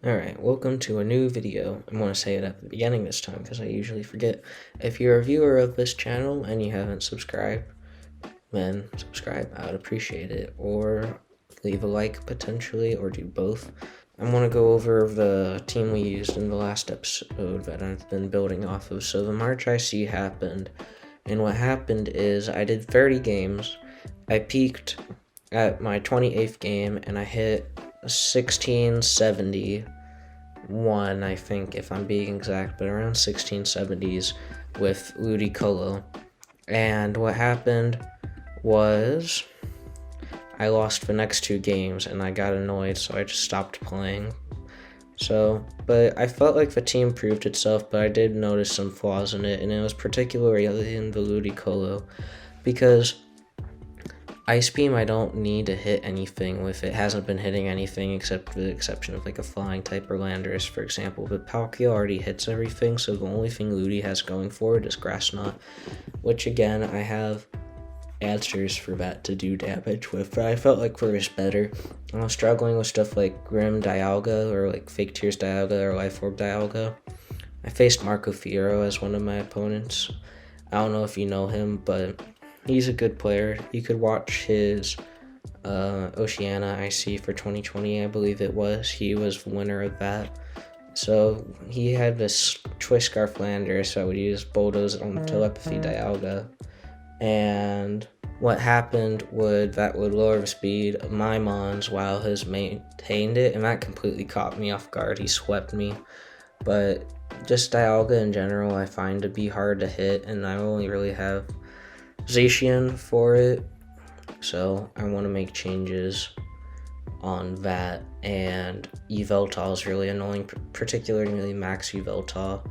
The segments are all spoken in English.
Alright, welcome to a new video. I want to say it at the beginning this time because I usually forget. If you're a viewer of this channel and you haven't subscribed, then subscribe. I would appreciate it. Or leave a like potentially, or do both. I want to go over the team we used in the last episode that I've been building off of. So the March IC happened, and what happened is I did 30 games. I peaked at my 28th game and I hit 1671, I think, if I'm being exact, but around 1670s with ludicolo. And what happened was I lost the next two games and I got annoyed, so I just stopped playing. But I felt like the team proved itself, but I did notice some flaws in it, and it was particularly in the ludicolo, because Ice Beam, I don't need to hit anything with it. Hasn't been hitting anything except for the exception of like a flying type or Landorus, for example. But Palkia already hits everything, so the only thing Ludi has going for it is Grass Knot, which again, I have answers for that to do damage with, but I felt like there was better. I was struggling with stuff like Grim Dialga, or like Fake Tears Dialga, or Life Orb Dialga. I faced Marco Fiero as one of my opponents. I don't know if you know him, but he's a good player. You could watch his Oceania IC for 2020, I believe it was. He was the winner of that. So he had this Choice Scarf Landorus, so I would use Bulldoze on Telepathy Dialga. And what happened that would lower the speed of my Mons while his maintained it, and that completely caught me off guard. He swept me. But just Dialga in general I find to be hard to hit, and I only really have Zacian for it, so I want to make changes on that. And Yveltal is really annoying, particularly Max Yveltal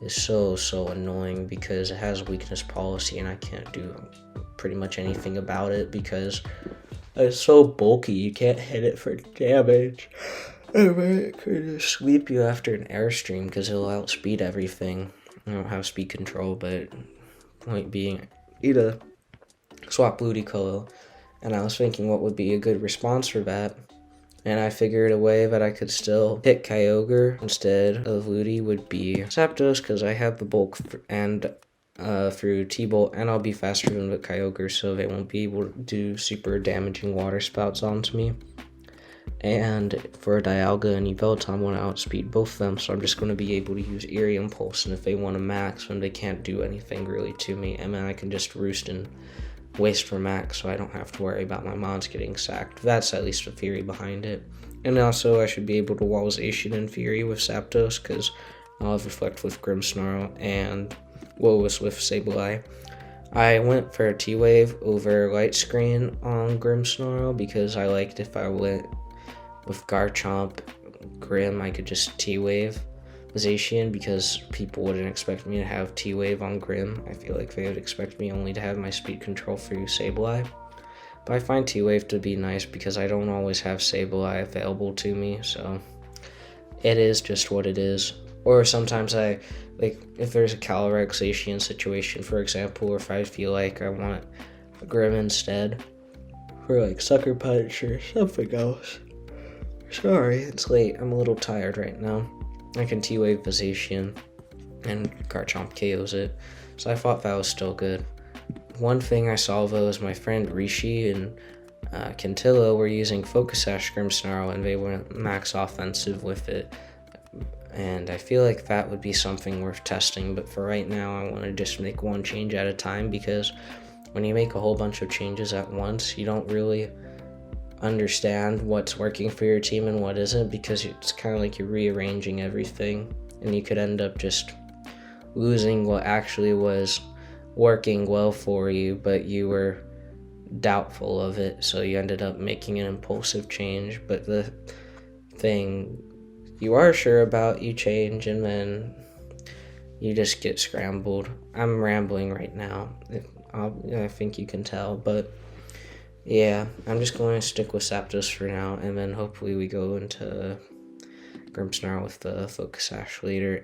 is so annoying because it has weakness policy and I can't do pretty much anything about it because it's so bulky. You can't hit it for damage. It could just sweep you after an airstream because it'll outspeed everything. I don't have speed control, but point being, need to swap ludicolo, and I was thinking what would be a good response for that, and I figured a way that I could still hit Kyogre instead of Ludi would be Zapdos, because I have the bulk and through T-Bolt, and I'll be faster than the Kyogre, so they won't be able to do super damaging water spouts onto me. And for Dialga and Yveltal, I want to outspeed both of them, so I'm just going to be able to use Eerie Impulse, and if they want to max, then they can't do anything really to me, and then I can just roost and waste for max, so I don't have to worry about my Mons getting sacked. That's at least the theory behind it. And also, I should be able to wall Zacian in Fury with Zapdos, because I'll have Reflect with Grimmsnarl, and Wowas with Sableye. I went for a T-Wave over Light Screen on Grimmsnarl, because I liked if I went with Garchomp Grim, I could just T-Wave Zacian, because people wouldn't expect me to have T-Wave on Grim. I feel like they would expect me only to have my speed control through Sableye. But I find T-Wave to be nice because I don't always have Sableye available to me, so it is just what it is. Or sometimes I, like, if there's a Calyrex Zacian situation, for example, or if I feel like I want a Grim instead, for like Sucker Punch or something else. Sorry, it's late. I'm a little tired right now. I can T-Wave Zacian, and Garchomp KOs it, so I thought that was still good. One thing I saw though is my friend Rishi and Cantillo were using Focus Sash Grimmsnarl, and they went max offensive with it. And I feel like that would be something worth testing, but for right now I want to just make one change at a time, because when you make a whole bunch of changes at once, you don't really understand what's working for your team and what isn't, because it's kind of like you're rearranging everything, and you could end up just losing what actually was working well for you, but you were doubtful of it, so you ended up making an impulsive change. But the thing you are sure about, you change, and then you just get scrambled. I'm rambling right now, I think you can tell, but yeah, I'm just going to stick with Zapdos for now, and then hopefully we go into Grimmsnarl with the Focus Sash later,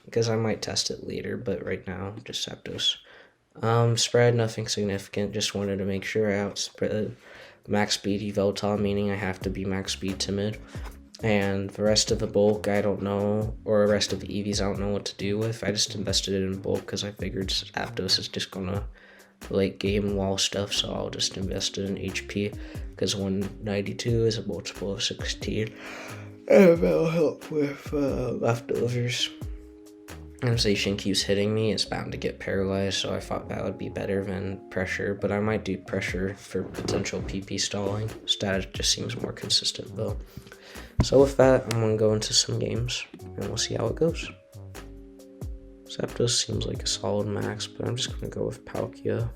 because I might test it later, but right now, just Zapdos. Spread, nothing significant, just wanted to make sure I outspread max speed Yveltal, meaning I have to be max speed timid. And the rest of the bulk, I don't know, or the rest of the EVs, I don't know what to do with. I just invested it in bulk because I figured Zapdos is just gonna late game wall stuff, so I'll just invest it in HP because 192 is a multiple of 16. And that'll help with leftovers. And if Zacian keeps hitting me, it's bound to get paralyzed, so I thought that would be better than pressure, but I might do pressure for potential PP stalling. Static just seems more consistent though. So with that, I'm going to go into some games, and we'll see how it goes. Zapdos seems like a solid max, but I'm just going to go with Palkia.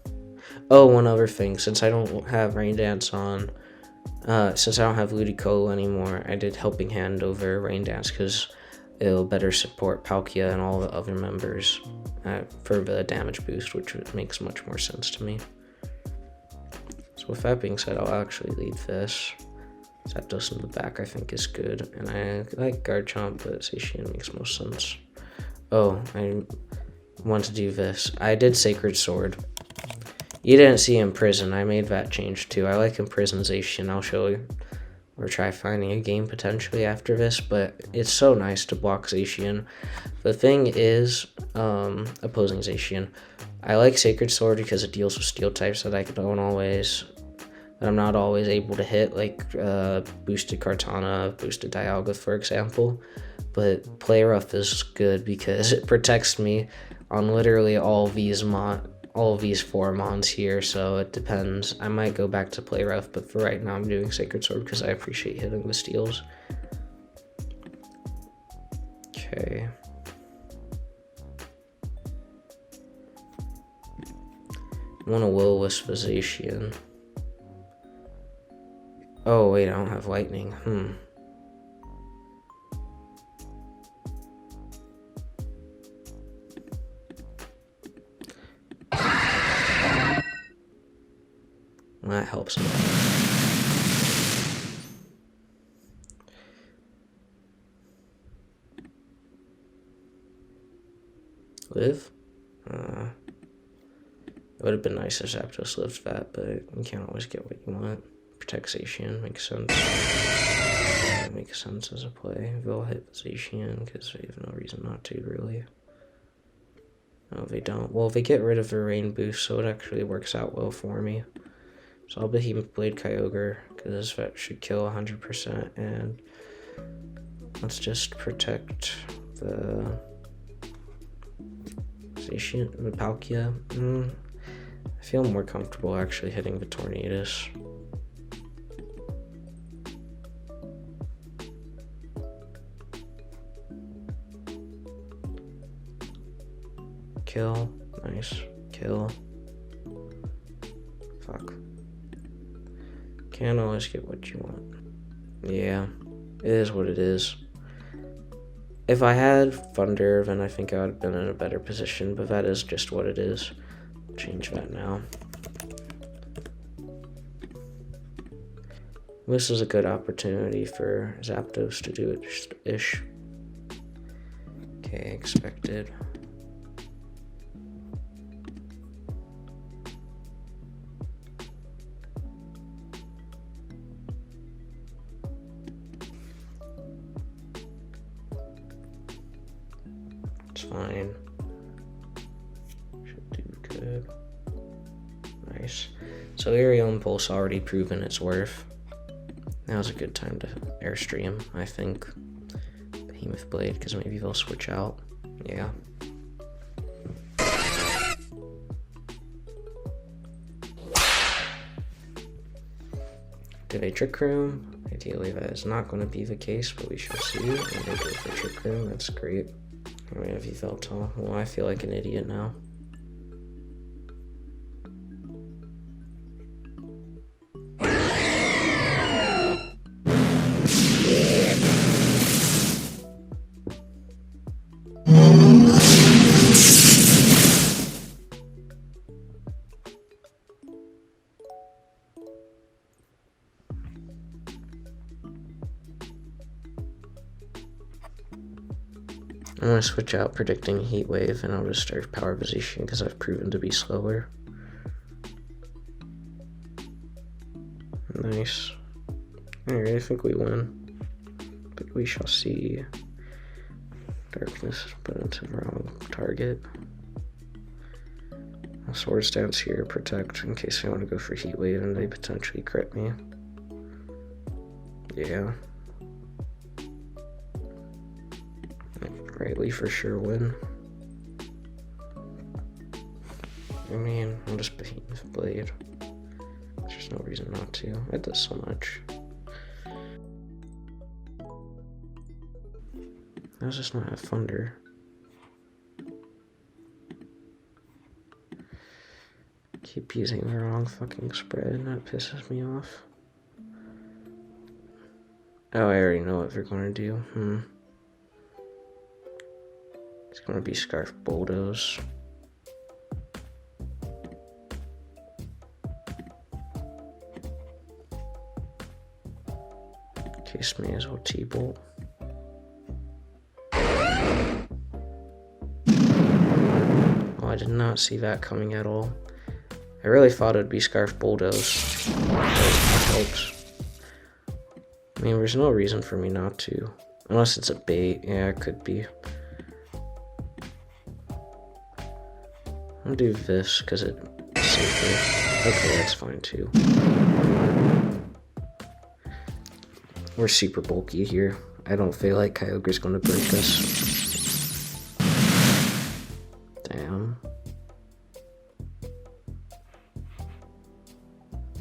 Oh, one other thing, since I don't have Rain Dance on, since I don't have Ludicolo anymore, I did Helping Hand over Rain Dance because it'll better support Palkia and all the other members for the damage boost, which makes much more sense to me. So with that being said, I'll actually lead this. Zapdos in the back I think is good, and I like Garchomp, but Zacian makes most sense. Oh, I want to do this. I did Sacred Sword. You didn't see Imprison, I made that change too. I like Imprison Zacian, I'll show you. Or try finding a game potentially after this, but it's so nice to block Zacian. The thing is, opposing Zacian, I like Sacred Sword because it deals with steel types that I'm not always able to hit, like boosted Kartana, boosted Dialga, for example. But Play Rough is good because it protects me on literally all these 4 mons here, so it depends. I might go back to Play Rough, but for right now I'm doing Sacred Sword because I appreciate hitting the steals. Okay. I want to Will-Wisp for Zacian. Oh wait, I don't have Lightning. That helps me. Live? It would have been nice if Zapdos lived that, but you can't always get what you want. Protect Zacian makes sense. That makes sense as a play. They'll hit Zacian because they have no reason not to, really. No, they don't. Well, they get rid of the rain boost, so it actually works out well for me. So I'll Behemoth Blade Kyogre, because that should kill 100%, and let's just protect the Zacian, the Palkia. I feel more comfortable actually hitting the Tornadus. Kill, nice, kill. Fuck. Can't always get what you want. Yeah, it is what it is. If I had Thunder, then I think I would have been in a better position, but that is just what it is. I'll change that now. This is a good opportunity for Zapdos to do it-ish. Okay, expected. It's fine. Should do good. Nice. So Aerial Impulse already proven its worth. Now's a good time to Airstream, I think. Behemoth Blade, because maybe they'll switch out. Yeah. Did they Trick Room? Ideally that is not going to be the case, but we shall see. And they go for Trick Room, that's great. I mean, if you felt tall. Well, I feel like an idiot now. I'm going to switch out predicting Heat Wave, and I'll just start Power Position because I've proven to be slower. Nice. Alright, I think we win. We shall see. Darkness, but it's a wrong target. Sword stance here, protect in case I want to go for heat wave and they potentially crit me. Yeah. Rightly for sure win. I mean, I'll just beat with blade. There's no reason not to. It does so much. How does this not have thunder? Keep using the wrong fucking spread, and that pisses me off. Oh, I already know what they're gonna do. It's gonna be Scarf Bulldoze. Case may as well T-Bolt. Oh, I did not see that coming at all. I really thought it would be Scarf Bulldoze. That helps. I mean, there's no reason for me not to. Unless it's a bait. Yeah, it could be. I'll do this because it's safer. Okay, that's fine too. We're super bulky here. I don't feel like Kyogre's going to break us. Damn.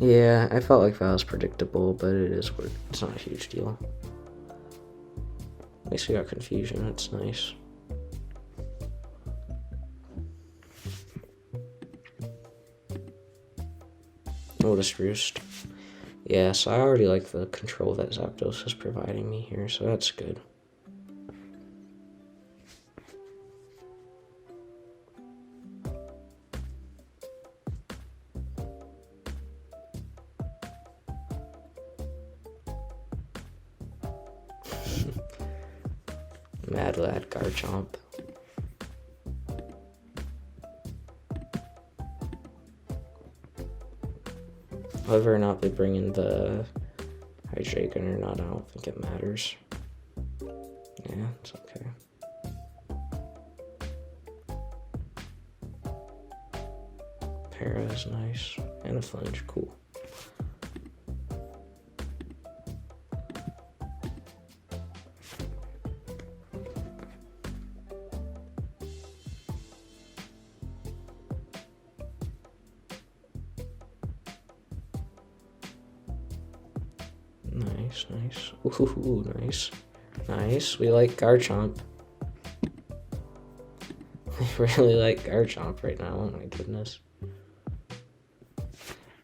Yeah, I felt like that was predictable, but it's not a huge deal. At least we got confusion, that's nice. Lotus Roost. Yeah, so I already like the control that Zapdos is providing me here, so that's good. Mad Lad Garchomp. Whether or not they bring in the Hydreigon or not, I don't think it matters. Yeah, it's okay. Para is nice. And a flinch, cool. Nice. Ooh, nice. Nice. We like Garchomp. We really like Garchomp right now. Oh my goodness.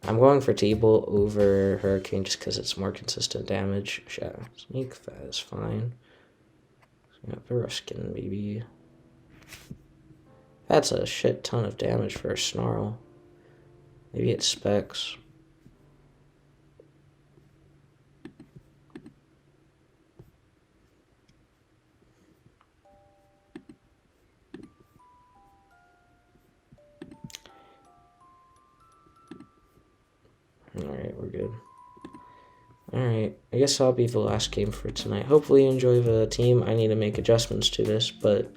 I'm going for T-Bolt over Hurricane just because it's more consistent damage. Yeah, Sneak, that is fine. Yeah, Ruskin, maybe. That's a shit ton of damage for a Snarl. Maybe it's Specs. Alright, we're good. Alright, I guess that'll be the last game for tonight. Hopefully you enjoy the team. I need to make adjustments to this, but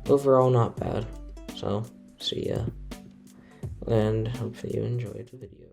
overall not bad. So, see ya. And hopefully you enjoyed the video.